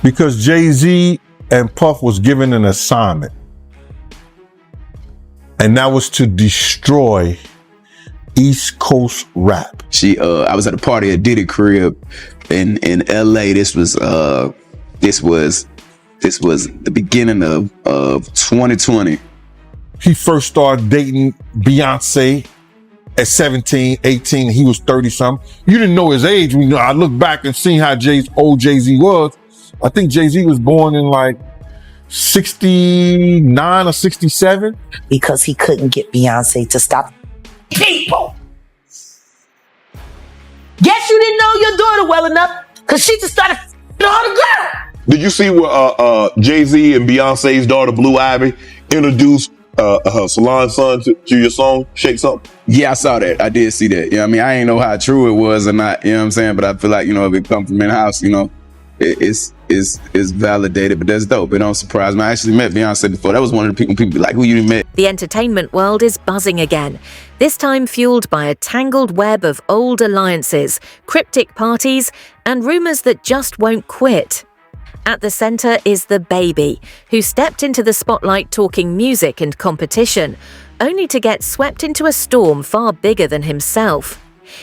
Because Jay-Z and Puff was given an assignment. And that was to destroy East Coast rap. I was at a party at Diddy crib in LA. This was the beginning of 2020. He first started dating Beyonce at 17, 18. He was 30 something. You didn't know his age. I look back and see how old Jay-Z was. I think Jay-Z was born in like 69 or 67. Because he couldn't get Beyonce to stop people. Guess you didn't know your daughter well enough because she just started all the girl. Did you see where Jay-Z and Beyonce's daughter Blue Ivy introduced her salon son to your song Shake Something? Yeah, I saw that. I did see that. I mean, I ain't know how true it was or not, you know what I'm saying? But I feel like, if it come from in-house, it's validated, but that's dope. It don't surprise me. I actually met Beyonce before. That was one of the people be like, who you met? The entertainment world is buzzing again, this time fueled by a tangled web of old alliances, cryptic parties, and rumors that just won't quit. At the center is DaBaby, who stepped into the spotlight talking music and competition, only to get swept into a storm far bigger than himself.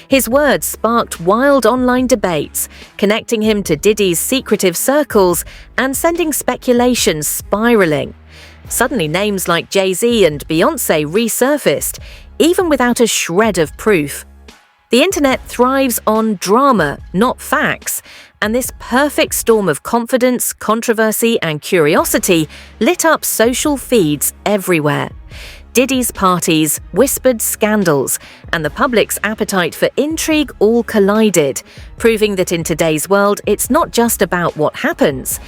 His words sparked wild online debates, connecting him to Diddy's secretive circles and sending speculation spiraling. Suddenly, names like Jay-Z and Beyonce resurfaced, even without a shred of proof. The internet thrives on drama, not facts, and this perfect storm of confidence, controversy, and curiosity lit up social feeds everywhere. Diddy's parties, whispered scandals, and the public's appetite for intrigue all collided, proving that in today's world, it's not just about what happens,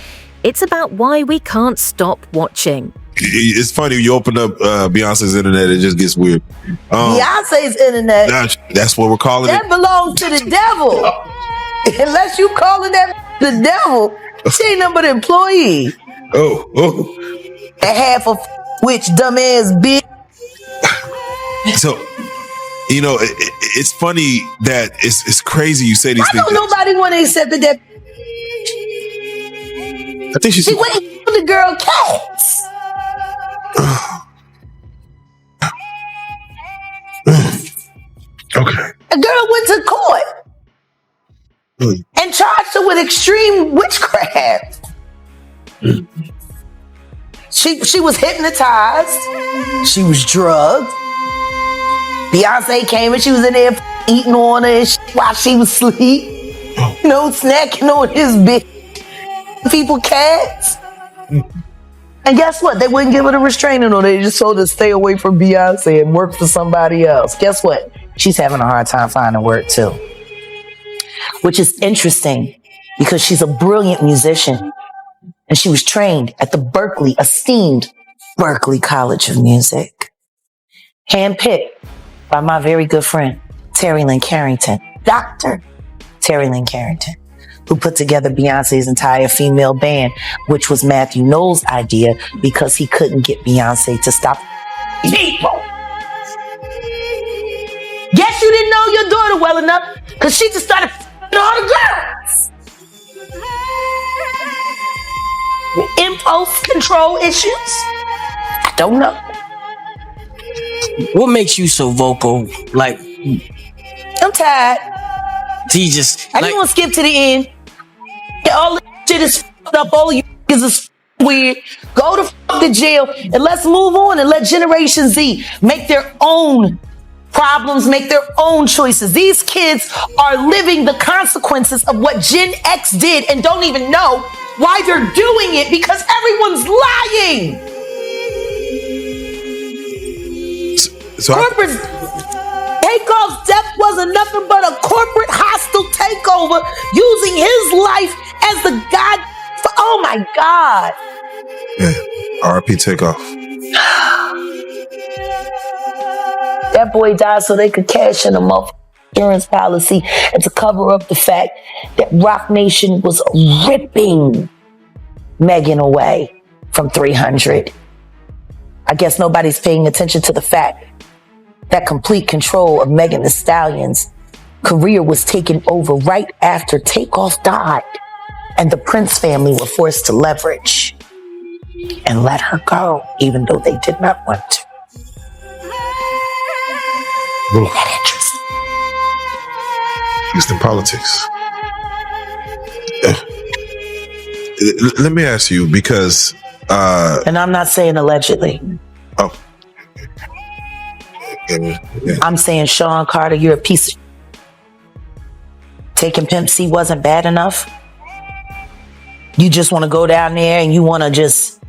it's about why we can't stop watching. It's funny, you open up Beyonce's internet, it just gets weird. Beyonce's internet. That's what we're calling that it. That belongs to the devil. Unless you calling that the devil, she ain't nothing but an employee. And half of which dumbass bitch. So, it's funny that it's crazy you say these things. Why don't nobody want to accept that? I think she's waiting for the girl cats. Okay. A girl went to court and charged her with extreme witchcraft. She was hypnotized. She was drugged. Beyonce came and she was in there eating on her while she was asleep. Snacking on his bitch. People cats. And guess what? They wouldn't give her the restraining order. They just told her to stay away from Beyonce and work for somebody else. Guess what? She's having a hard time finding work too. Which is interesting because she's a brilliant musician. And she was trained at the esteemed Berklee College of Music. Handpicked by my very good friend, Terry Lynn Carrington, Dr. Terry Lynn Carrington, who put together Beyonce's entire female band, which was Matthew Knowles' idea because he couldn't get Beyonce to stop people. Guess you didn't know your daughter well enough because she just started all the girls. Impulse control issues? I don't know. What makes you so vocal? Like, I'm tired. He just. I just want to skip to the end. All this shit is fucked up. All of you is weird. Go to jail and let's move on and let Generation Z make their own problems, make their own choices. These kids are living the consequences of what Gen X did and don't even know why they're doing it because everyone's lying. Corporate takeoff's death wasn't nothing but a corporate hostile takeover using his life as the god. Oh my God. Yeah, R.I.P. Takeoff. That boy died so they could cash in a insurance policy and to cover up the fact that Rock Nation was ripping Megan away from 300. I guess nobody's paying attention to the fact that complete control of Megan Thee Stallion's career was taken over right after Takeoff died. And the Prince family were forced to leverage and let her go, even though they did not want to. Isn't that interesting? Houston politics. Let me ask you, because And I'm not saying allegedly. oh, yeah. I'm saying, Sean Carter, you're a piece of taking Pimp C wasn't bad enough. You just want to go down there and you want to just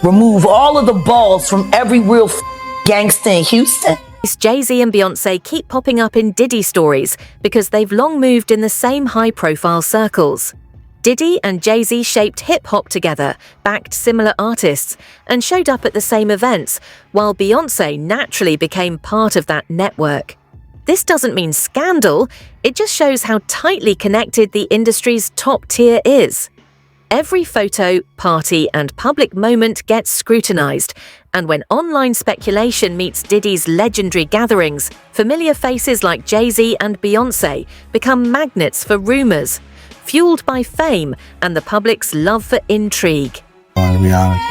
remove all of the balls from every real gangster in Houston. Jay-Z and Beyonce keep popping up in Diddy stories because they've long moved in the same high-profile circles. Diddy and Jay-Z shaped hip-hop together, backed similar artists, and showed up at the same events, while Beyonce naturally became part of that network. This doesn't mean scandal, it just shows how tightly connected the industry's top tier is. Every photo, party, and public moment gets scrutinized, and when online speculation meets Diddy's legendary gatherings, familiar faces like Jay-Z and Beyonce become magnets for rumors, fueled by fame and the public's love for intrigue. To be honest.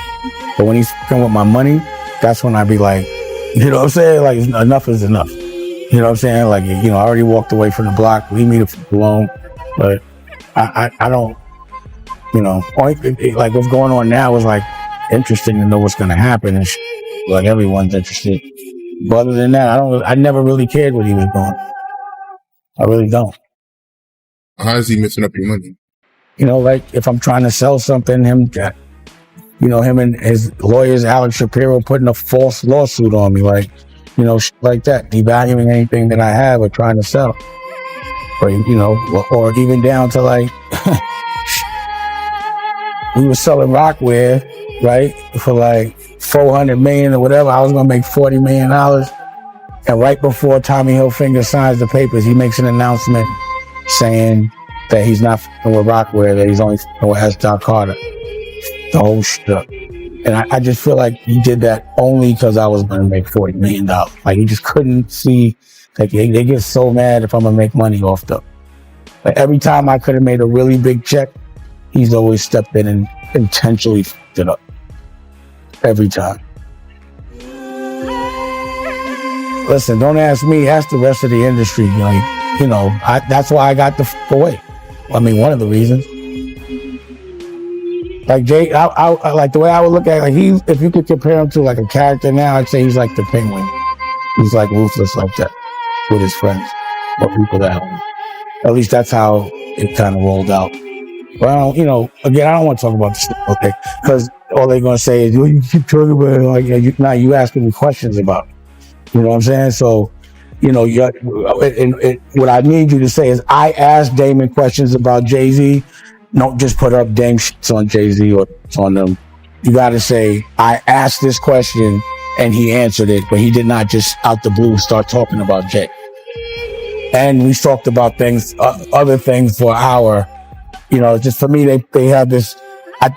But when he's come with my money, that's when I be like, you know what I'm saying? Like, enough is enough. You know what I'm saying? Like, you know, I already walked away from the block. Leave me alone. But I don't, you know, like what's going on now is like interesting to know what's going to happen. And like everyone's interested. But other than that, I never really cared what he was doing. I really don't. How is he messing up your money? You know, like if I'm trying to sell something, him and his lawyers, Alex Shapiro, putting a false lawsuit on me, like, you know, like that, devaluing anything that I have or trying to sell. Or, you know, or even down to like, we were selling Rockware, right, for like $400 million or whatever. I was going to make $40 million. And right before Tommy Hilfiger signs the papers, he makes an announcement saying that he's not f***ing with Rockware, that he's only f***ing with S. Carter. The whole shit up. And I just feel like he did that only because I was going to make $40 million. Like, he just couldn't see, like, they get so mad if I'm going to make money off them. Like, every time I could have made a really big check, he's always stepped in and intentionally f***ed it up. Every time. Listen, don't ask me, ask the rest of the industry. Like, you know, that's why I got the f*** away. I mean, one of the reasons. Like Jay, I like the way I would look at it, like if you could compare him to like a character now, I'd say he's like the Penguin. He's like ruthless like that with his friends or people that help him. At least that's how it kind of rolled out. But I don't, you know, again, I don't want to talk about this, okay? Because all they're going to say is, you keep talking about it, like, you asking me questions about it. You know what I'm saying? So, you know, what I need you to say is, I asked Damon questions about Jay-Z. Don't just put up Dame shits on Jay-Z or on them. You got to say, I asked this question and he answered it, but he did not just out the blue start talking about Jay. And we talked about things, other things for an hour. You know, just for me, they have this, I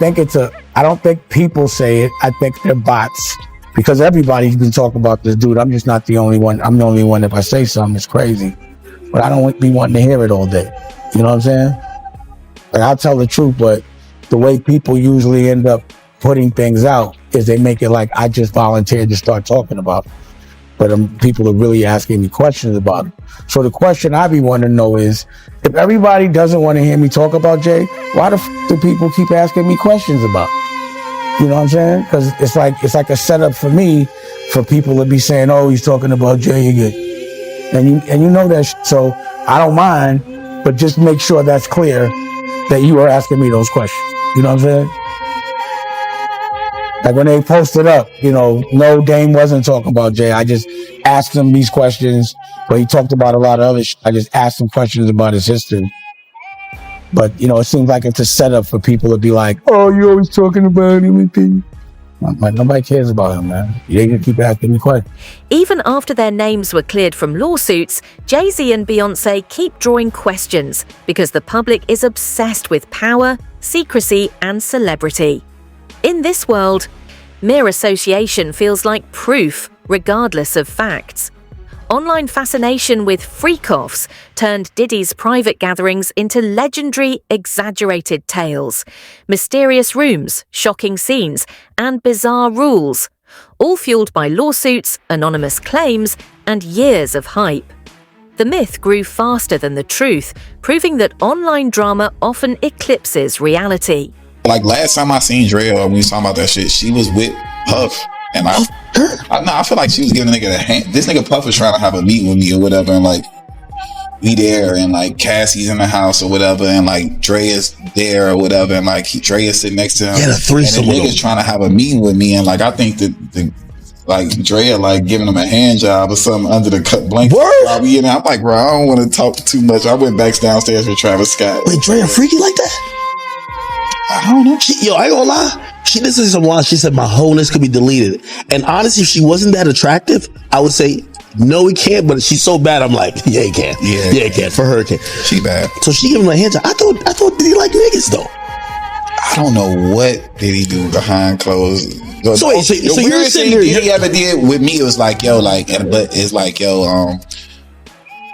don't think people say it. I think they're bots, because everybody's been talking about this dude. I'm just not the only one. I'm the only one. If I say something, it's crazy, but I don't be wanting to hear it all day. You know what I'm saying? Like, I'll tell the truth, but the way people usually end up putting things out is they make it like I just volunteered to start talking about it. But people are really asking me questions about it. So the question I be wanting to know is, if everybody doesn't want to hear me talk about Jay, why the f*** do people keep asking me questions about it? You know what I'm saying? Because it's like a setup for me, for people to be saying, oh, he's talking about Jay again. And you know that so I don't mind, but just make sure that's clear that you are asking me those questions. You know what I'm saying? Like when they posted up, you know, no, Dame wasn't talking about Jay. I just asked him these questions, but he talked about a lot of other shit. I just asked him questions about his history. But, you know, it seems like it's a setup for people to be like, oh, you're always talking about him. I'm like, nobody cares about him, man. They can keep asking me questions. Even after their names were cleared from lawsuits, Jay-Z and Beyonce keep drawing questions because the public is obsessed with power, secrecy, and celebrity. In this world, mere association feels like proof, regardless of facts. Online fascination with freak-offs turned Diddy's private gatherings into legendary, exaggerated tales, mysterious rooms, shocking scenes, and bizarre rules, all fueled by lawsuits, anonymous claims, and years of hype. The myth grew faster than the truth, proving that online drama often eclipses reality. Like last time I seen Drea, when we was talking about that shit, she was with Puff, and I feel like she was giving a nigga a hand. This nigga Puff was trying to have a meeting with me or whatever, and like we there, and like Cassie's in the house or whatever, and like Drea's there or whatever, and like Drea's sitting next to him. Yeah, the threesome. And the nigga's trying to have a meeting with me, and like I think that like Drea like giving him a hand job or something under the blanket. Word? You know, I'm like, bro, I don't want to talk too much. I went back downstairs with Travis Scott. Wait, Drea freaky like that? I don't know. I ain't gonna lie. This is some line. She said my wholeness could be deleted. And honestly, if she wasn't that attractive, I would say no, it can't. But she's so bad, I'm like, yeah, it can. Yeah, it can. For her, it can. She bad. So she giving him a hand job. I thought Diddy like niggas though. I don't know what did he do behind closed. So you're sitting there. Diddy ever did with me? It was like, yo, like, but it's like, yo,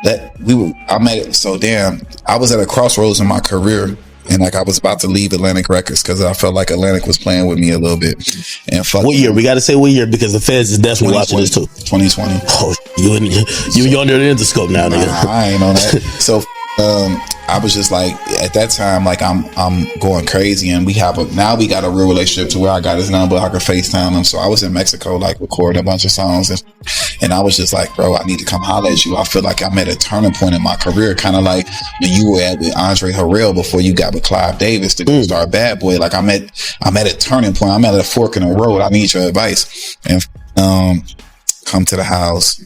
I met it. So damn, I was at a crossroads in my career. And like I was about to leave Atlantic Records because I felt like Atlantic was playing with me a little bit. And what year? We got to say what year because the feds is definitely watching this too. 2020. Oh, you under the endoscope now, nigga. Nah, I ain't on that. So I was just like at that time, like I'm going crazy, and we got a real relationship to where I got his number, I could FaceTime him. So I was in Mexico, like recording a bunch of songs, and I was just like, bro, I need to come holler at you. I feel like I'm at a turning point in my career, kind of like when you were at with Andre Harrell before you got with Clive Davis to go start Bad Boy. Like I'm at a turning point. I'm at a fork in the road. I need your advice. And come to the house,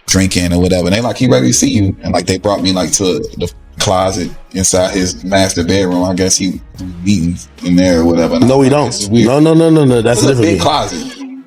drinking or whatever. And they like, he ready to see you. And like they brought me like to the closet inside his master bedroom. I guess he eating in there or whatever. No, we don't. No. That's a big closet,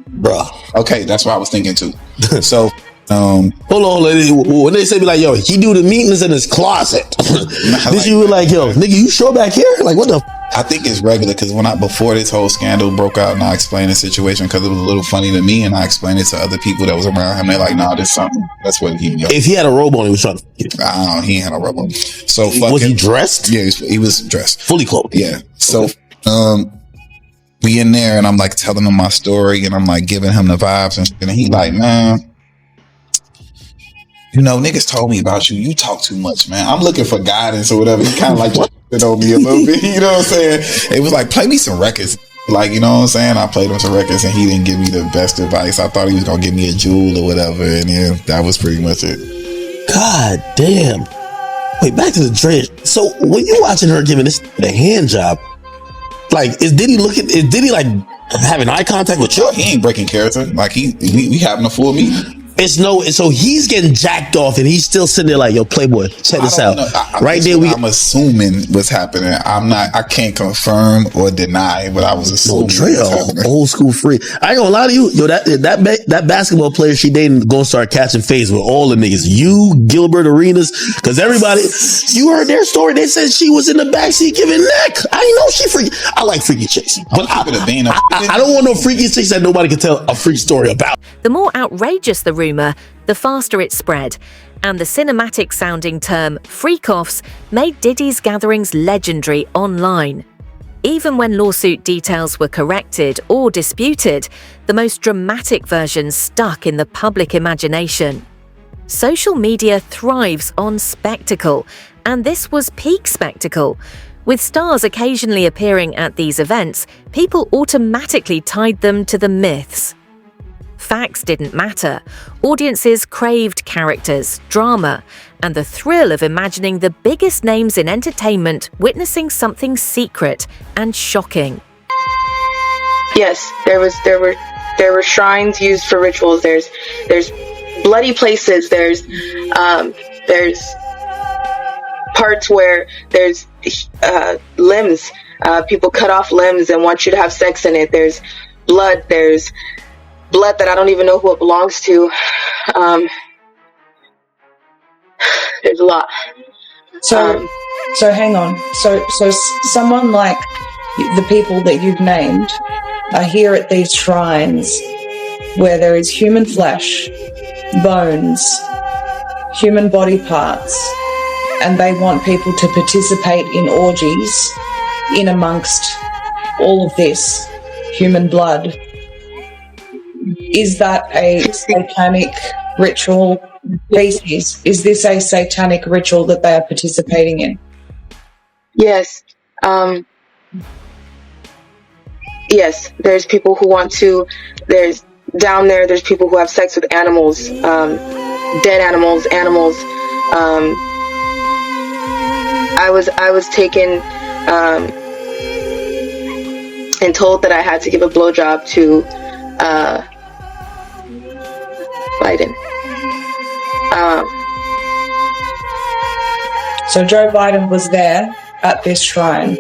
bruh. Okay, that's what I was thinking too. So, hold on, lady. When they say be like, yo, he do the meetings in his closet. This you were like, yo, nigga, you sure back here? Like, what the? I think it's regular because before this whole scandal broke out and I explained the situation because it was a little funny to me and I explained it to other people that was around him. They're like, nah, this something. That's what he knew. If he had a robe on, he was trying to. I don't know. He ain't had a robe on. So was he dressed? Yeah, he was dressed. Fully clothed. Yeah. So we in there and I'm like telling him my story and I'm like giving him the vibes and he like, man, you know, niggas told me about you. You talk too much, man. I'm looking for guidance or whatever. He kind of like it on me a little bit. You know what I'm saying? It was like, play me some records. Like, you know what I'm saying? I played him some records and he didn't give me the best advice. I thought he was going to give me a jewel or whatever. And yeah, that was pretty much it. God damn. Wait, back to the Dre. So when you're watching her giving this the hand job, like, is Diddy like having eye contact with you? He ain't breaking character. Like we having a full meeting. So he's getting jacked off and he's still sitting there like, yo, Playboy, check this out. Right there, I'm assuming what's happening. I can't confirm or deny what I was assuming. Dre, old school free. I ain't gonna lie to you, yo, that basketball player she dating gonna start catching phase with all the niggas. You, Gilbert Arenas, because everybody, you heard their story. They said she was in the backseat giving neck. I didn't know she freaky. I like freaky chicks, but I don't want no freaky chicks that nobody can tell a freak story about. The more outrageous the rumor, the faster it spread, and the cinematic-sounding term freak-offs made Diddy's gatherings legendary online. Even when lawsuit details were corrected or disputed, the most dramatic versions stuck in the public imagination. Social media thrives on spectacle, and this was peak spectacle. With stars occasionally appearing at these events, people automatically tied them to the myths. Facts didn't matter. Audiences craved characters, drama, and the thrill of imagining the biggest names in entertainment witnessing something secret and shocking. Yes, there were shrines used for rituals. There's bloody places. There's parts where there's limbs. People cut off limbs and want you to have sex in it. There's blood. There's blood that I don't even know who it belongs to. There's a lot. So hang on. So someone like the people that you've named are here at these shrines where there is human flesh, bones, human body parts, and they want people to participate in orgies in amongst all of this human blood. Is that a satanic ritual species? Is this a satanic ritual that they are participating in? Yes. Yes, there's people who want to, there's people who have sex with animals, dead animals. I was taken and told that I had to give a blowjob to Biden. So Joe Biden was there at this shrine.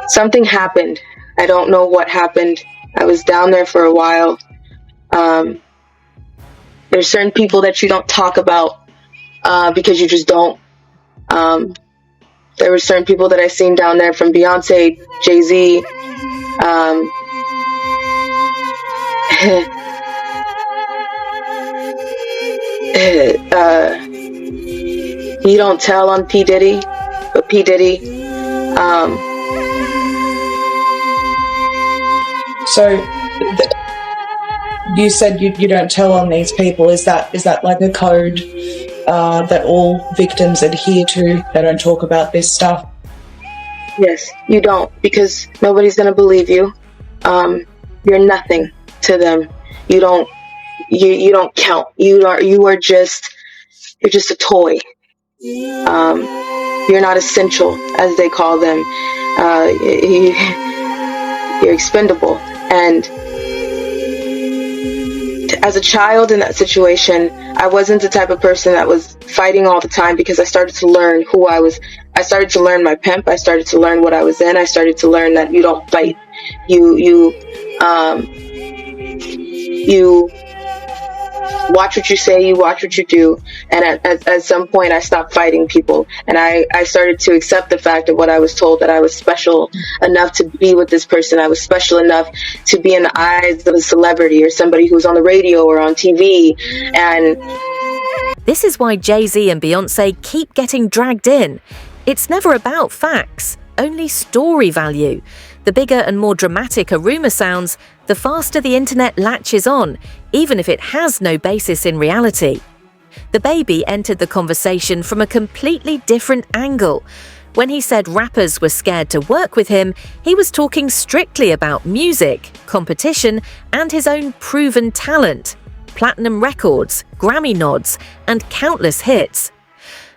Something happened. I don't know what happened. I was down there for a while. There's certain people that you don't talk about because you just don't. There were certain people that I seen down there, from Beyonce, Jay-Z. You don't tell on P. Diddy, but P. Diddy. You said you don't tell on these people. Is that like a code that all victims adhere to? They don't talk about this stuff? Yes, you don't, because nobody's gonna believe you. You're nothing to them. You don't count. You're just a toy. You're not essential, as they call them. You're expendable. And as a child in that situation, I wasn't the type of person that was fighting all the time, because I started to learn who I was. I started to learn my pimp. I started to learn what I was in. I started to learn that you don't fight. You watch what you say, you watch what you do. And at some point I stopped fighting people, and I started to accept the fact of what I was told, that I was special enough to be with this person. I was special enough to be in the eyes of a celebrity or somebody who's on the radio or on TV. And this is why Jay-Z and Beyonce keep getting dragged in. It's never about facts, only story value. The bigger and more dramatic a rumour sounds, the faster the internet latches on, even if it has no basis in reality. DaBaby entered the conversation from a completely different angle. When he said rappers were scared to work with him, he was talking strictly about music, competition, and his own proven talent. Platinum records, Grammy nods, and countless hits.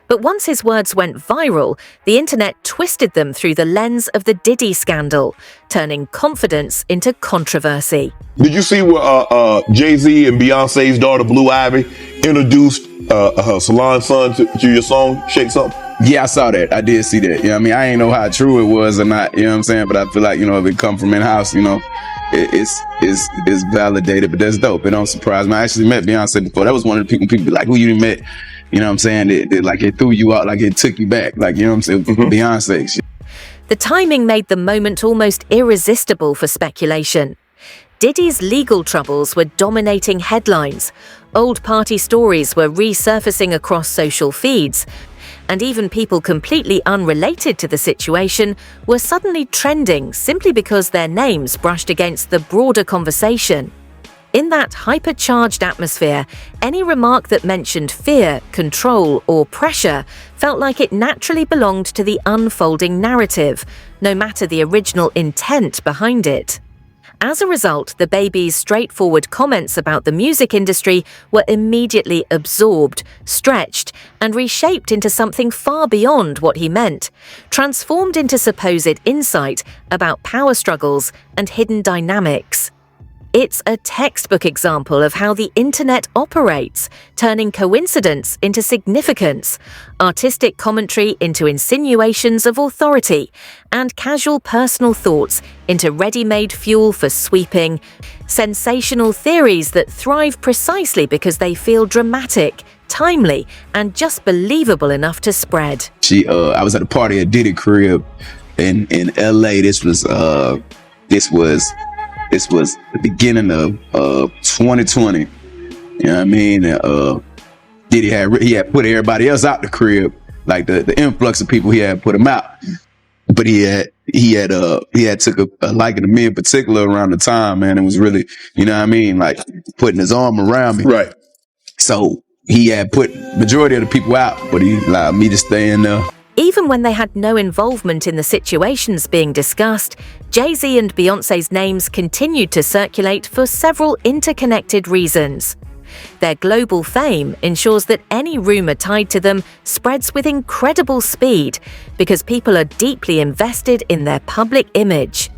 But once his words went viral, the internet twisted them through the lens of the Diddy scandal, turning confidence into controversy. Did you see where Jay-Z and Beyonce's daughter, Blue Ivy, introduced her salon son to your song, Shake Something? Yeah, I saw that. I did see that. You know what I mean? I ain't know how true it was or not, you know what I'm saying? But I feel like, if it come from in-house, it's validated, but that's dope. It don't surprise me. I actually met Beyonce before. That was one of the people be like, who you met? You know what I'm saying? It threw you out, like it took you back. Like, you know what I'm saying? Beyonce. The timing made the moment almost irresistible for speculation. Diddy's legal troubles were dominating headlines. Old party stories were resurfacing across social feeds. And even people completely unrelated to the situation were suddenly trending simply because their names brushed against the broader conversation. In that hypercharged atmosphere, any remark that mentioned fear, control, or pressure felt like it naturally belonged to the unfolding narrative, no matter the original intent behind it. As a result, DaBaby's straightforward comments about the music industry were immediately absorbed, stretched, and reshaped into something far beyond what he meant, transformed into supposed insight about power struggles and hidden dynamics. It's a textbook example of how the internet operates, turning coincidence into significance, artistic commentary into insinuations of authority, and casual personal thoughts into ready-made fuel for sweeping, sensational theories that thrive precisely because they feel dramatic, timely, and just believable enough to spread. I was at a party at Diddy crib in LA. This was This was the beginning of 2020. You know what I mean? Diddy had put everybody else out the crib, like the influx of people he had put them out. But he had took a liking to me in particular around the time, man. It was really, you know what I mean, like putting his arm around me. Right. So he had put majority of the people out, but he allowed me to stay in there. Even when they had no involvement in the situations being discussed, Jay-Z and Beyonce's names continued to circulate for several interconnected reasons. Their global fame ensures that any rumor tied to them spreads with incredible speed because people are deeply invested in their public image.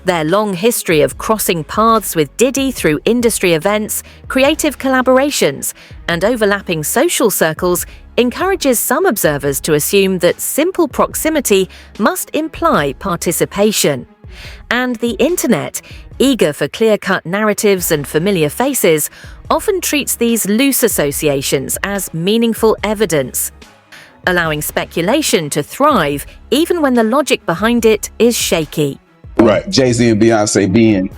Their long history of crossing paths with Diddy through industry events, creative collaborations, and overlapping social circles encourages some observers to assume that simple proximity must imply participation. And the internet, eager for clear-cut narratives and familiar faces, often treats these loose associations as meaningful evidence, allowing speculation to thrive even when the logic behind it is shaky. Right. Jay-Z and Beyonce being,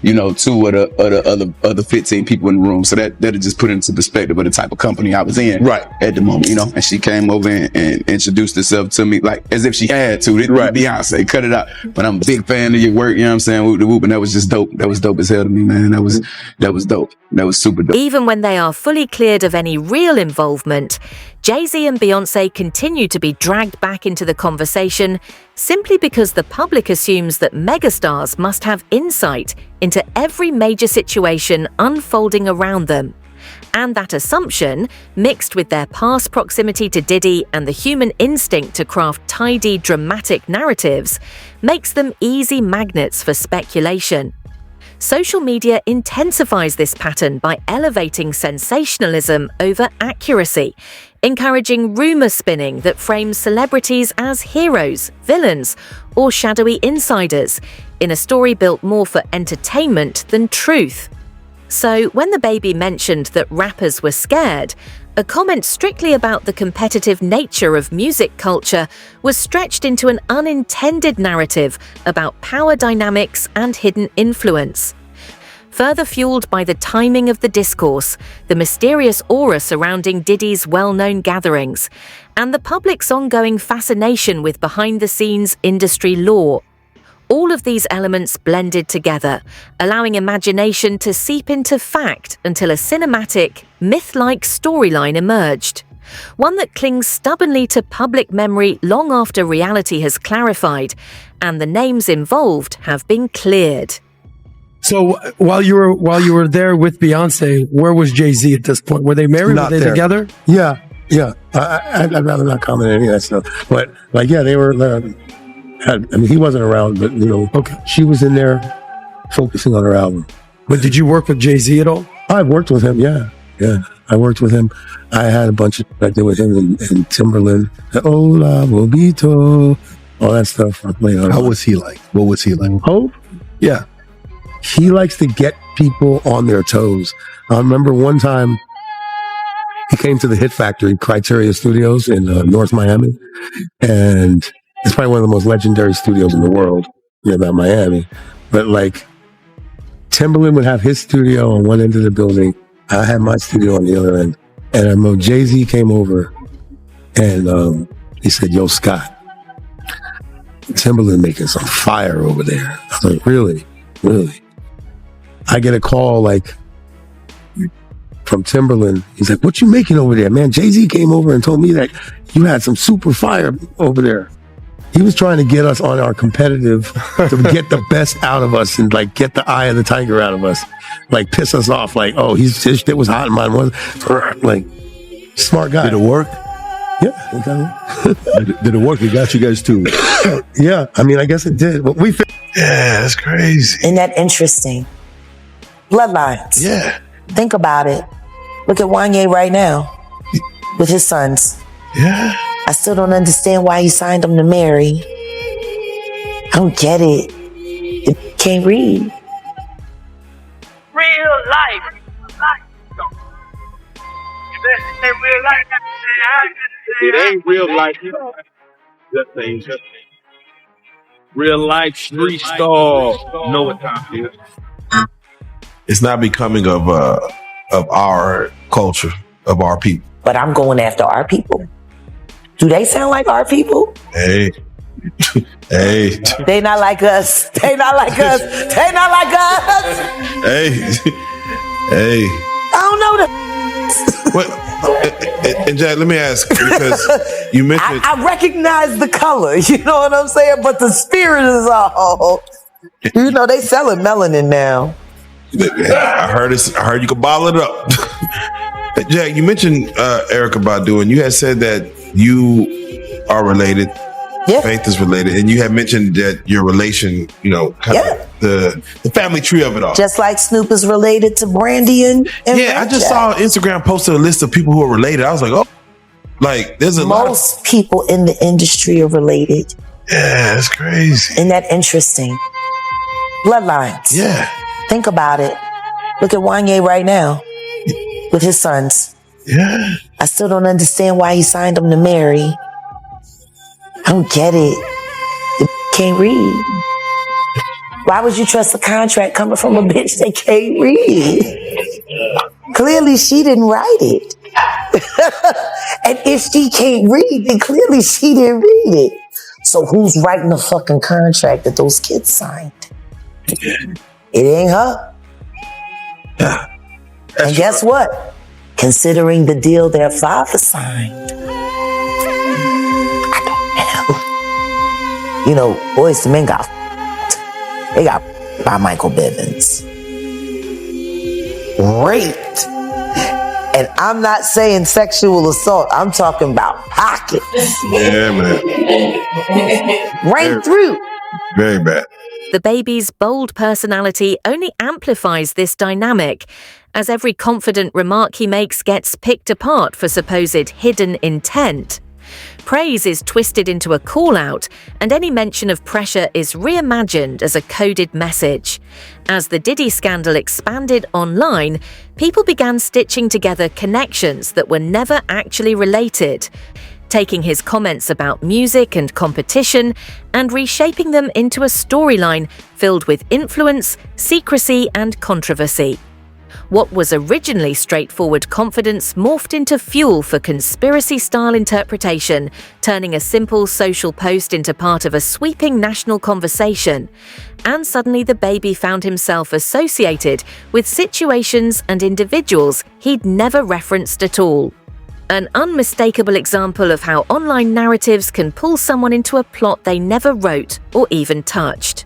you know, two of the other 15 people in the room. So that'll just put into perspective of the type of company I was in right at the moment, you know. And she came over and introduced herself to me like as if she had to. Right. Beyonce, cut it out. But I'm a big fan of your work, you know what I'm saying? Whoop the whoop, and that was just dope. That was dope as hell to me, man. That was dope. That was super dope. Even when they are fully cleared of any real involvement, Jay-Z and Beyonce continue to be dragged back into the conversation simply because the public assumes that megastars must have insight into every major situation unfolding around them. And that assumption, mixed with their past proximity to Diddy and the human instinct to craft tidy, dramatic narratives, makes them easy magnets for speculation. Social media intensifies this pattern by elevating sensationalism over accuracy, encouraging rumor spinning that frames celebrities as heroes, villains, or shadowy insiders in a story built more for entertainment than truth. So when DaBaby mentioned that rappers were scared, a comment strictly about the competitive nature of music culture was stretched into an unintended narrative about power dynamics and hidden influence. Further fueled by the timing of the discourse, the mysterious aura surrounding Diddy's well-known gatherings, and the public's ongoing fascination with behind-the-scenes industry lore. All of these elements blended together, allowing imagination to seep into fact until a cinematic, myth-like storyline emerged. One that clings stubbornly to public memory long after reality has clarified, and the names involved have been cleared. So while you were there with Beyonce, where was Jay-Z at this point? Were they married? Not were they there. together? Yeah. I'd rather not comment on any of that stuff. But like, yeah, they were. He wasn't around, but you know, okay, she was in there focusing on her album. But did you work with Jay-Z at all? I've worked with him. Yeah. I worked with him. I had a bunch of I did with him and Timberland. Hola, Bobito, all that stuff. I played on. How was he like? What was he like? Hope? Yeah. He likes to get people on their toes. I remember one time he came to the Hit Factory, Criteria Studios in North Miami. And it's probably one of the most legendary studios in the world, about Miami. But like, Timberland would have his studio on one end of the building. I had my studio on the other end. And I remember Jay-Z came over and he said, "Yo, Scott, Timberland making some fire over there." I was like, really? I get a call like from Timberland. He's like, "What you making over there, man? Jay-Z came over and told me that you had some super fire over there." He was trying to get us on our competitive to get the best out of us and like get the eye of the tiger out of us, like piss us off. Like, oh, his shit was hot and mine wasn't. Like, smart guy. Did it work? Yeah. Did it work? It got you guys too. Yeah, I mean, I guess it did. But yeah, that's crazy. Isn't that interesting? Bloodlines. Yeah. Think about it. Look at Wanye right now with his sons. Yeah. I still don't understand why he signed them to marry. I don't get it. They can't read. Real life. It ain't real life. That thing just real life street star. Know what time it is. it's not becoming of our culture, of our people. But I'm going after our people. Do they sound like our people? Hey. Hey. They not like us. They not like us. They not like us. Hey. Hey. I don't know them. What? And Jack, let me ask, because you mentioned I recognize the color, you know what I'm saying? But the spirit is all. You know, they selling melanin now. I heard you could bottle it up. Jack, you mentioned Erykah Badu, and you had said that you are related. Yeah. Faith is related, and you had mentioned that your relation, kind of the family tree of it all. Just like Snoop is related to Brandy and I just saw Instagram posted a list of people who are related. I was like, oh, like there's a lot. Most people in the industry are related. Yeah, that's crazy. Isn't that interesting? Bloodlines. Yeah. Think about it. Look at Wanye right now with his sons. Yeah. I still don't understand why he signed them to marry. I don't get it. The can't read. Why would you trust a contract coming from a bitch that can't read? Clearly she didn't write it. And if she can't read, then clearly she didn't read it. So who's writing the fucking contract that those kids signed? It ain't her. Yeah. And guess what? Considering the deal their father signed, you know, Boys to Men got by Michael Bivins. Raped. And I'm not saying sexual assault. I'm talking about pockets. Yeah, man. Right through. Very bad. DaBaby's bold personality only amplifies this dynamic, as every confident remark he makes gets picked apart for supposed hidden intent. Praise is twisted into a call-out, and any mention of pressure is reimagined as a coded message. As the Diddy scandal expanded online, people began stitching together connections that were never actually related, taking his comments about music and competition and reshaping them into a storyline filled with influence, secrecy, and controversy. What was originally straightforward confidence morphed into fuel for conspiracy-style interpretation, turning a simple social post into part of a sweeping national conversation. And suddenly DaBaby found himself associated with situations and individuals he'd never referenced at all. An unmistakable example of how online narratives can pull someone into a plot they never wrote or even touched.